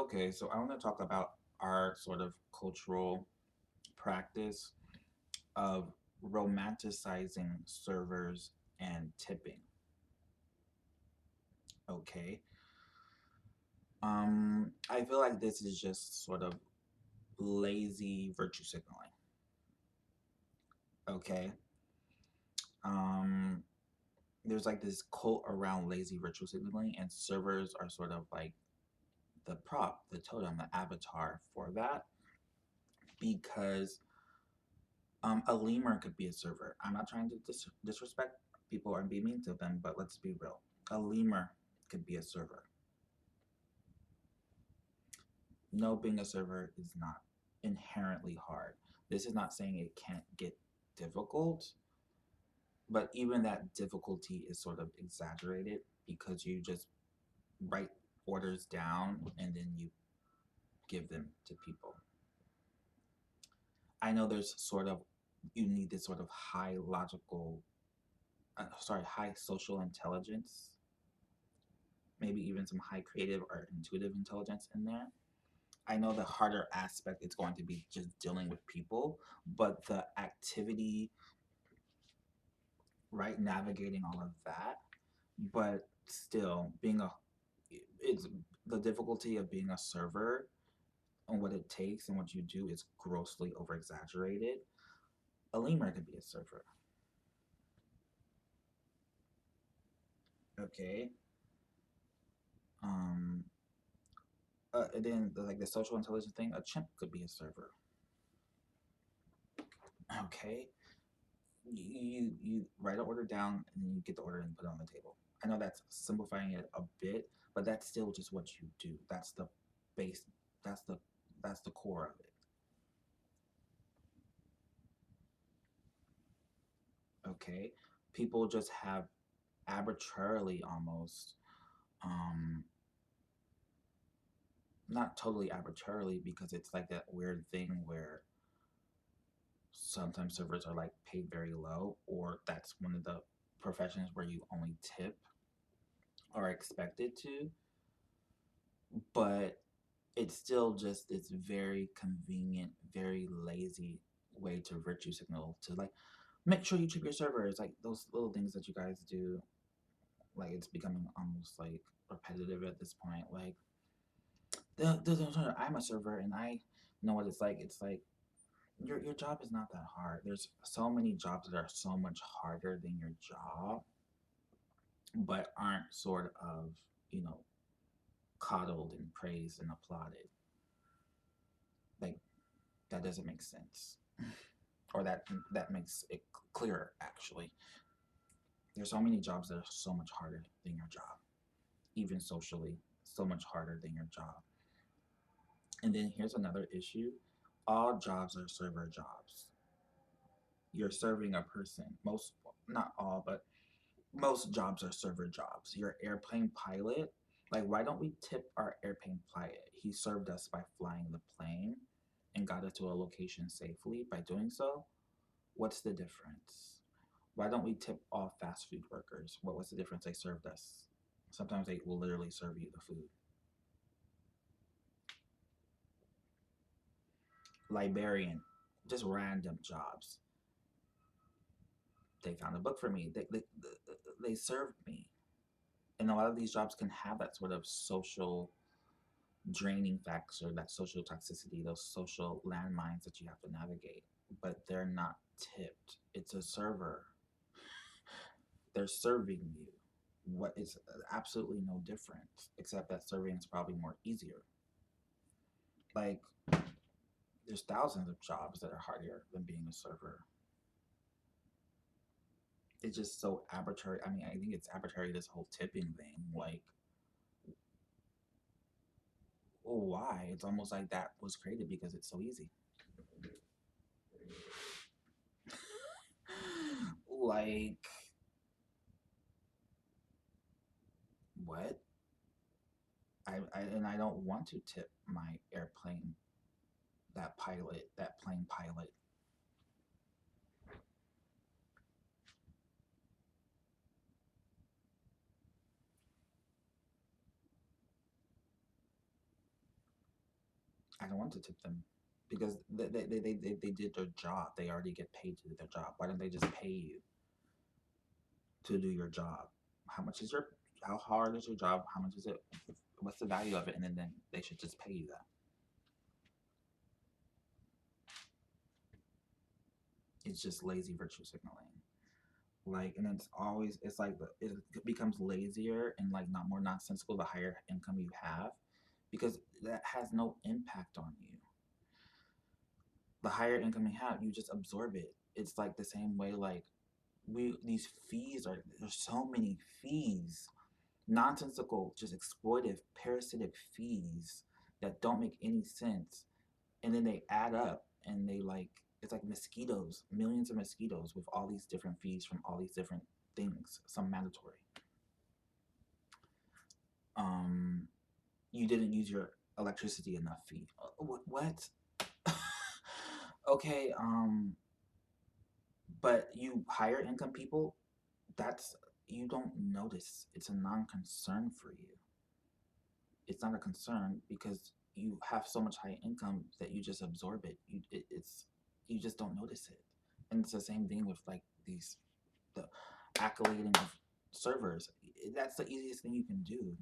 Okay, so I want to talk about our sort of cultural practice of romanticizing servers and tipping. Okay. I feel like this is just sort of lazy virtue signaling. Okay. Um, there's like this cult around lazy virtue signaling, and servers are sort of like the prop, the totem, the avatar for that because a lemur could be a server. I'm not trying to disrespect people or be mean to them, but let's be real. A lemur could be a server. No, being a server is not inherently hard. This is not saying it can't get difficult, but even that difficulty is sort of exaggerated because you just write orders down and then you give them to people. I know there's sort of, you need this sort of high social intelligence, maybe even some high creative or intuitive intelligence in there. I know the harder aspect is going to be just dealing with people, but the activity, right, navigating all of that, but still being a, it's the difficulty of being a server and what it takes and what you do is grossly over exaggerated. A lemur could be a server. Okay. Um, and then like the social intelligence thing, a chimp could be a server. Okay. You write an order down and then you get the order and put it on the table. I know that's simplifying it a bit, but that's still just what you do. That's the base. That's the that's the core of it. Okay, people just have arbitrarily almost, um, not totally arbitrarily because it's like that weird thing where sometimes servers are like paid very low, or that's one of the professions where you only tip or expected to, but it's still just this very convenient, very lazy way to virtue signal to like make sure you tip your servers, like those little things that you guys do. Like it's becoming almost like repetitive at this point. Like I'm a server and I know what it's like. It's like your job is not that hard. There's so many jobs that are so much harder than your job, but aren't sort of you know coddled and praised and applauded. Like that doesn't make sense. Or that makes it clearer actually. There's so many jobs that are so much harder than your job, even socially, so much harder than your job. And then here's another issue: all jobs are server jobs. You're serving a person. Most, not all, but most jobs are server jobs. Your airplane pilot, like why don't we tip our airplane pilot? He served us by flying the plane and got us to a location safely by doing so. What's the difference? Why don't we tip all fast food workers? What was the difference? They served us. Sometimes they will literally serve you the food. Librarian, just random jobs. They found a book for me. They served me. And a lot of these jobs can have that sort of social draining factor, that social toxicity, those social landmines that you have to navigate, but they're not tipped. It's a server. They're serving you. What is absolutely no different, except that serving is probably more easier. Like, there's thousands of jobs that are harder than being a server. It's just so arbitrary. I mean, I think it's arbitrary, this whole tipping thing. Like, oh, why? It's almost like that was created because it's so easy. Like, what? And I don't want to tip my airplane, that plane pilot. I don't want to tip them because they did their job. They already get paid to do their job. Why don't they just pay you to do your job? How much is your how hard is your job? How much is it? What's the value of it? And then they should just pay you that. It's just lazy virtue signaling. Like, and it's always it's like it becomes lazier and like not more nonsensical the higher income you have, because that has no impact on you. The higher income you have, you just absorb it. It's like the same way like we these fees are there's so many fees, nonsensical, just exploitive, parasitic fees that don't make any sense, and then they add up and they like it's like mosquitoes, millions of mosquitoes with all these different fees from all these different things, some mandatory. Um, you didn't use your electricity enough fee. What? Okay, but you higher income people, that's you don't notice. It's a non-concern for you. It's not a concern because you have so much high income that you just absorb it. It's you just don't notice it. And it's the same thing with like these the accolading of servers. That's the easiest thing you can do.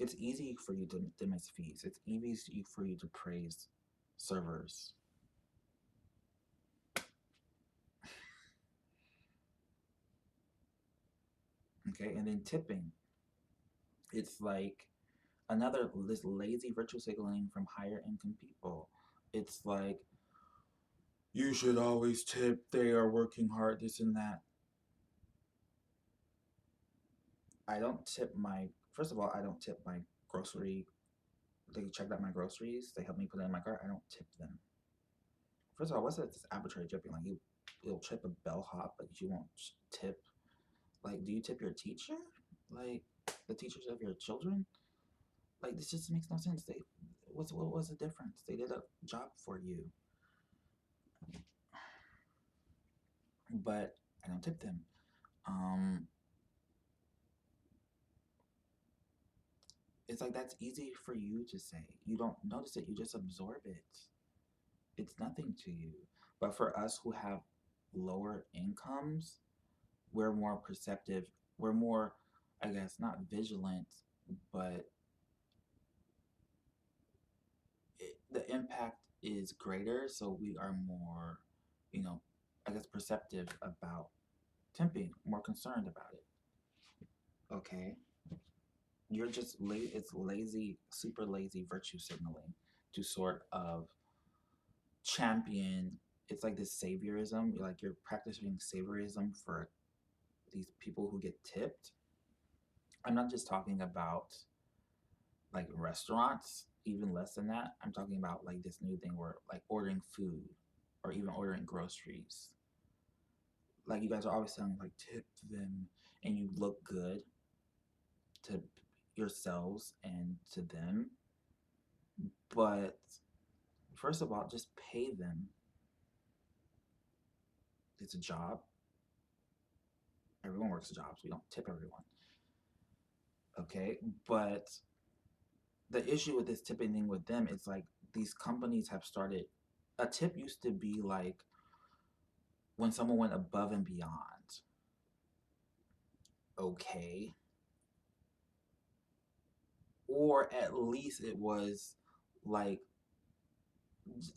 It's easy for you to dismiss fees. It's easy for you to praise servers. Okay, and then tipping. It's like another this lazy virtual signaling from higher income people. It's like you should always tip. They are working hard. This and that. I don't tip my. First of all, I don't tip my grocery. They checked out my groceries. They help me put it in my cart. I don't tip them. First of all, what's this arbitrary tipping? Like you'll tip a bellhop, but you won't tip. Like, do you tip your teacher? Like the teachers of your children? Like this just makes no sense. What was the difference? They did a job for you, but I don't tip them. Um, it's like that's easy for you to say. You don't notice it. You just absorb it. It's nothing to you. But for us who have lower incomes, we're more perceptive. We're more, I guess, not vigilant, but the impact is greater. So we are more, you know, I guess, perceptive about temping, more concerned about it. Okay. You're just it's lazy, super lazy virtue signaling to sort of champion. It's like this saviorism. You're like you're practicing saviorism for these people who get tipped. I'm not just talking about like restaurants, even less than that. I'm talking about like this new thing where like ordering food or even ordering groceries. Like you guys are always saying like tip them and you look good to yourselves and to them. But first of all, just pay them. It's a job. Everyone works jobs. We don't tip everyone. Okay. But the issue with this tipping thing with them is like these companies have started a tip used to be like when someone went above and beyond. Okay. Or at least it was like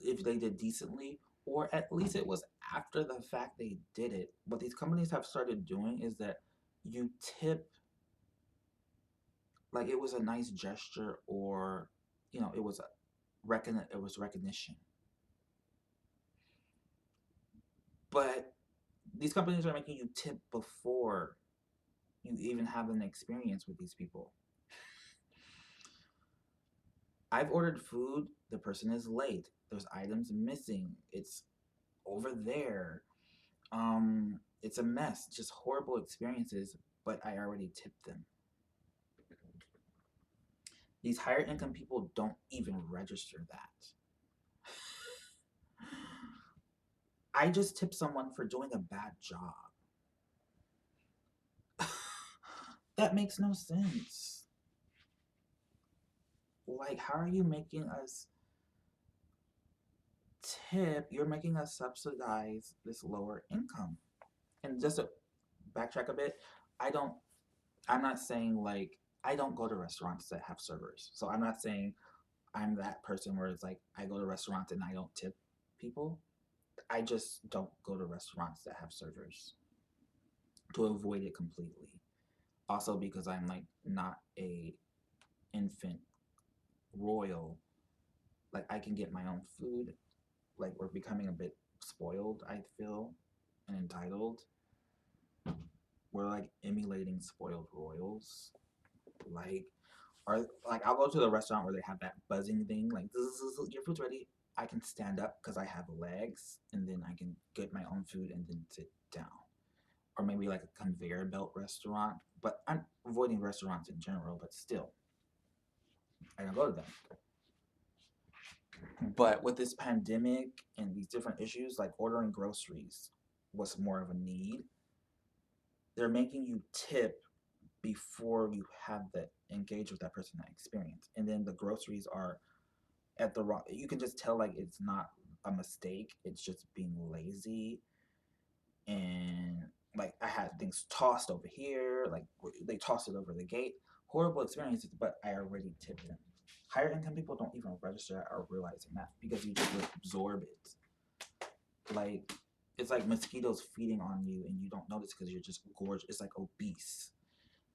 if they did decently, or at least it was after the fact they did it. What these companies have started doing is that you tip like it was a nice gesture, or it was it was recognition. But these companies are making you tip before you even have an experience with these people. I've ordered food, the person is late, there's items missing, it's over there. It's a mess, just horrible experiences, but I already tipped them. These higher income people don't even register that. I just tipped someone for doing a bad job. That makes no sense. Like, how are you making us tip? You're making us subsidize this lower income. And just to backtrack a bit, I don't, I'm not saying like, I don't go to restaurants that have servers. So I'm not saying I'm that person where it's like, I go to restaurants and I don't tip people. I just don't go to restaurants that have servers to avoid it completely. Also because I'm like not a infant royal. Like I can get my own food. Like we're becoming a bit spoiled, I feel, and entitled. We're like emulating spoiled royals. Like or like I'll go to the restaurant where they have that buzzing thing, like your food's ready. I can stand up because I have legs, and then I can get my own food and then sit down. Or maybe like a conveyor belt restaurant. But I'm avoiding restaurants in general, but still, I don't go to them. But with this pandemic and these different issues, like ordering groceries was more of a need. They're making you tip before you have that engage with that person, that experience. And then the groceries are at the wrong, you can just tell like it's not a mistake, it's just being lazy. And like I had things tossed over here, like they tossed it over the gate. Horrible experiences, but I already tipped them. Higher income people don't even register or realizing that because you just absorb it. Like it's like mosquitoes feeding on you and you don't notice because you're just gorgeous. It's like obese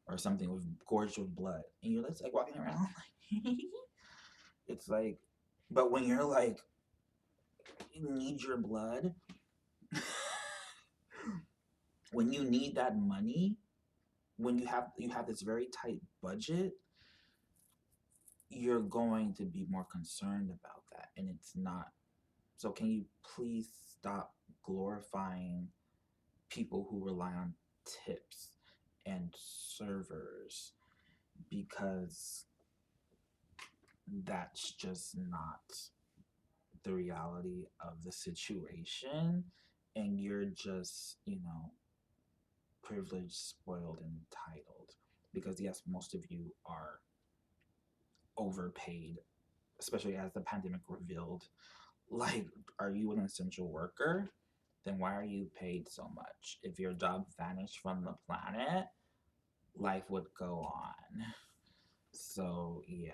or something with gorged with blood, and you're just like walking around like it's like, but when you're like you need your blood, when you need that money, when you have this very tight budget, you're going to be more concerned about that, and it's not. So can you please stop glorifying people who rely on tips and servers, because that's just not the reality of the situation, and you're just, privileged, spoiled, and entitled. Because yes, most of you are overpaid, especially as the pandemic revealed. Like, are you an essential worker? Then why are you paid so much? If your job vanished from the planet, life would go on. So yeah.